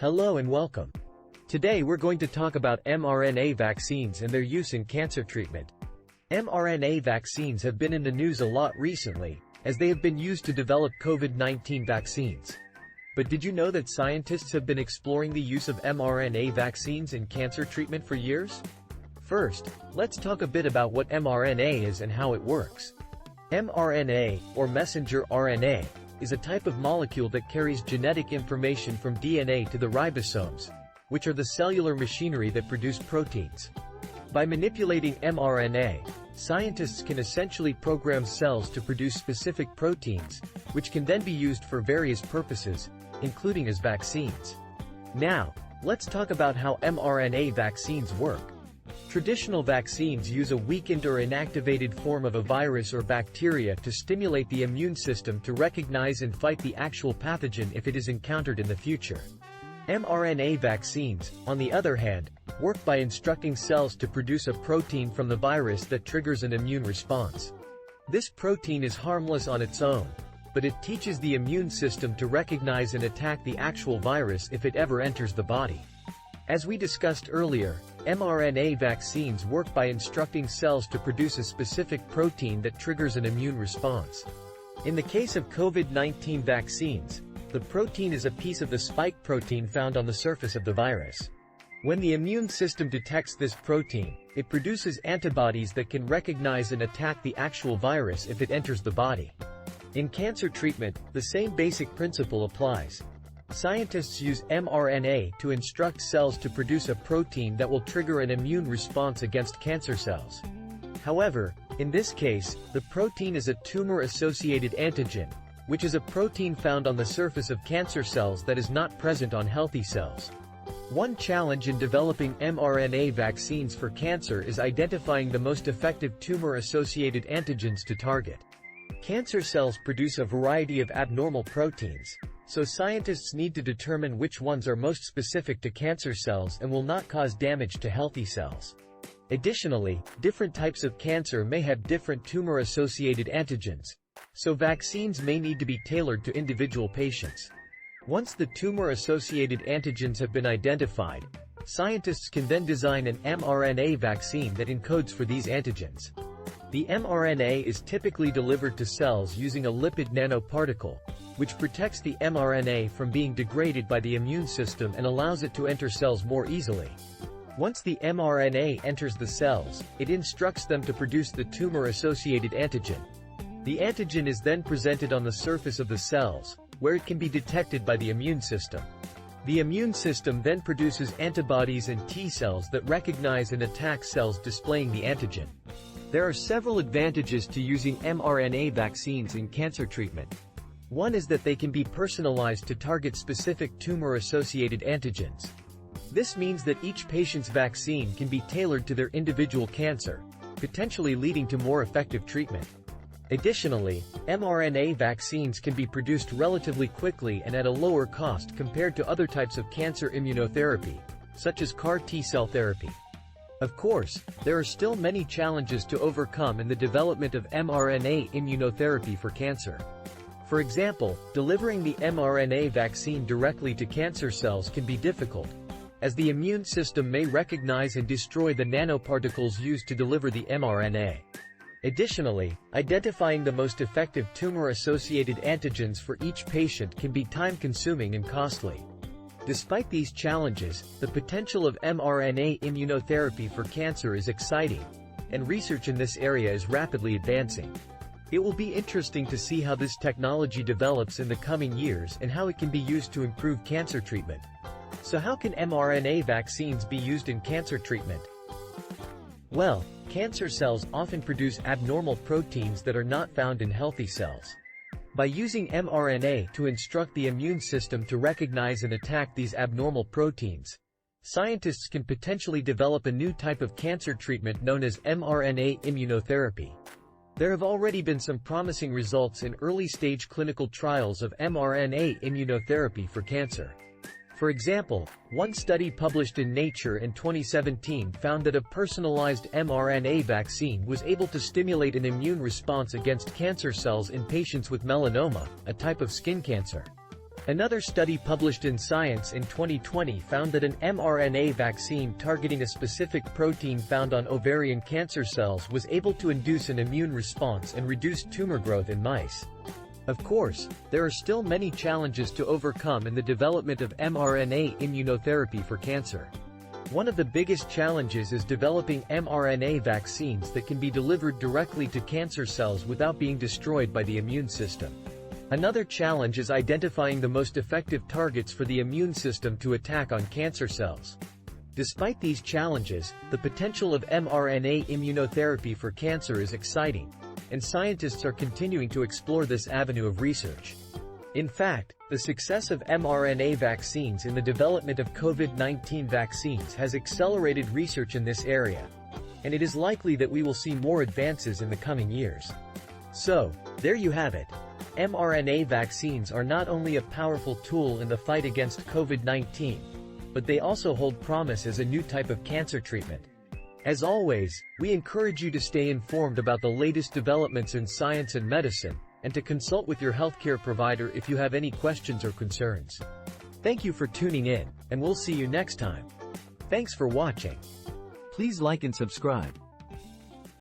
Hello and welcome. Today we're going to talk about mRNA vaccines and their use in cancer treatment. mRNA vaccines have been in the news a lot recently, as they have been used to develop COVID-19 vaccines. But did you know that scientists have been exploring the use of mRNA vaccines in cancer treatment for years? First, let's talk a bit about what mRNA is and how it works. mRNA, or messenger RNA, is a type of molecule that carries genetic information from DNA to the ribosomes, which are the cellular machinery that produce proteins. By manipulating mRNA, scientists can essentially program cells to produce specific proteins, which can then be used for various purposes, including as vaccines. Now, let's talk about how mRNA vaccines work. Traditional vaccines use a weakened or inactivated form of a virus or bacteria to stimulate the immune system to recognize and fight the actual pathogen if it is encountered in the future. mRNA vaccines, on the other hand, work by instructing cells to produce a protein from the virus that triggers an immune response. This protein is harmless on its own, but it teaches the immune system to recognize and attack the actual virus if it ever enters the body. As we discussed earlier, mRNA vaccines work by instructing cells to produce a specific protein that triggers an immune response. In the case of COVID-19 vaccines, the protein is a piece of the spike protein found on the surface of the virus. When the immune system detects this protein, it produces antibodies that can recognize and attack the actual virus if it enters the body. In cancer treatment, the same basic principle applies. Scientists use mRNA to instruct cells to produce a protein that will trigger an immune response against cancer cells. However, in this case, the protein is a tumor-associated antigen, which is a protein found on the surface of cancer cells that is not present on healthy cells. One challenge in developing mRNA vaccines for cancer is identifying the most effective tumor-associated antigens to target. Cancer cells produce a variety of abnormal proteins, so scientists need to determine which ones are most specific to cancer cells and will not cause damage to healthy cells. Additionally, different types of cancer may have different tumor-associated antigens, so vaccines may need to be tailored to individual patients. Once the tumor-associated antigens have been identified, scientists can then design an mRNA vaccine that encodes for these antigens. The mRNA is typically delivered to cells using a lipid nanoparticle, which protects the mRNA from being degraded by the immune system and allows it to enter cells more easily. Once the mRNA enters the cells, it instructs them to produce the tumor-associated antigen. The antigen is then presented on the surface of the cells, where it can be detected by the immune system. The immune system then produces antibodies and T cells that recognize and attack cells displaying the antigen. There are several advantages to using mRNA vaccines in cancer treatment. One is that they can be personalized to target specific tumor-associated antigens. This means that each patient's vaccine can be tailored to their individual cancer, potentially leading to more effective treatment. Additionally, mRNA vaccines can be produced relatively quickly and at a lower cost compared to other types of cancer immunotherapy, such as CAR T-cell therapy. Of course, there are still many challenges to overcome in the development of mRNA immunotherapy for cancer. For example, delivering the mRNA vaccine directly to cancer cells can be difficult, as the immune system may recognize and destroy the nanoparticles used to deliver the mRNA. Additionally, identifying the most effective tumor-associated antigens for each patient can be time-consuming and costly. Despite these challenges, the potential of mRNA immunotherapy for cancer is exciting, and research in this area is rapidly advancing. It will be interesting to see how this technology develops in the coming years and how it can be used to improve cancer treatment. So how can mRNA vaccines be used in cancer treatment? Well, cancer cells often produce abnormal proteins that are not found in healthy cells. By using mRNA to instruct the immune system to recognize and attack these abnormal proteins, scientists can potentially develop a new type of cancer treatment known as mRNA immunotherapy. There have already been some promising results in early-stage clinical trials of mRNA immunotherapy for cancer. For example, one study published in Nature in 2017 found that a personalized mRNA vaccine was able to stimulate an immune response against cancer cells in patients with melanoma, a type of skin cancer. Another study published in Science in 2020 found that an mRNA vaccine targeting a specific protein found on ovarian cancer cells was able to induce an immune response and reduce tumor growth in mice. Of course, there are still many challenges to overcome in the development of mRNA immunotherapy for cancer. One of the biggest challenges is developing mRNA vaccines that can be delivered directly to cancer cells without being destroyed by the immune system. Another challenge is identifying the most effective targets for the immune system to attack on cancer cells. Despite these challenges, the potential of mRNA immunotherapy for cancer is exciting, and scientists are continuing to explore this avenue of research. In fact, the success of mRNA vaccines in the development of COVID-19 vaccines has accelerated research in this area, and it is likely that we will see more advances in the coming years. So, there you have it. mRNA vaccines are not only a powerful tool in the fight against COVID-19, but they also hold promise as a new type of cancer treatment. As always, we encourage you to stay informed about the latest developments in science and medicine, and to consult with your healthcare provider if you have any questions or concerns. Thank you for tuning in, and we'll see you next time. Thanks for watching. Please like and subscribe.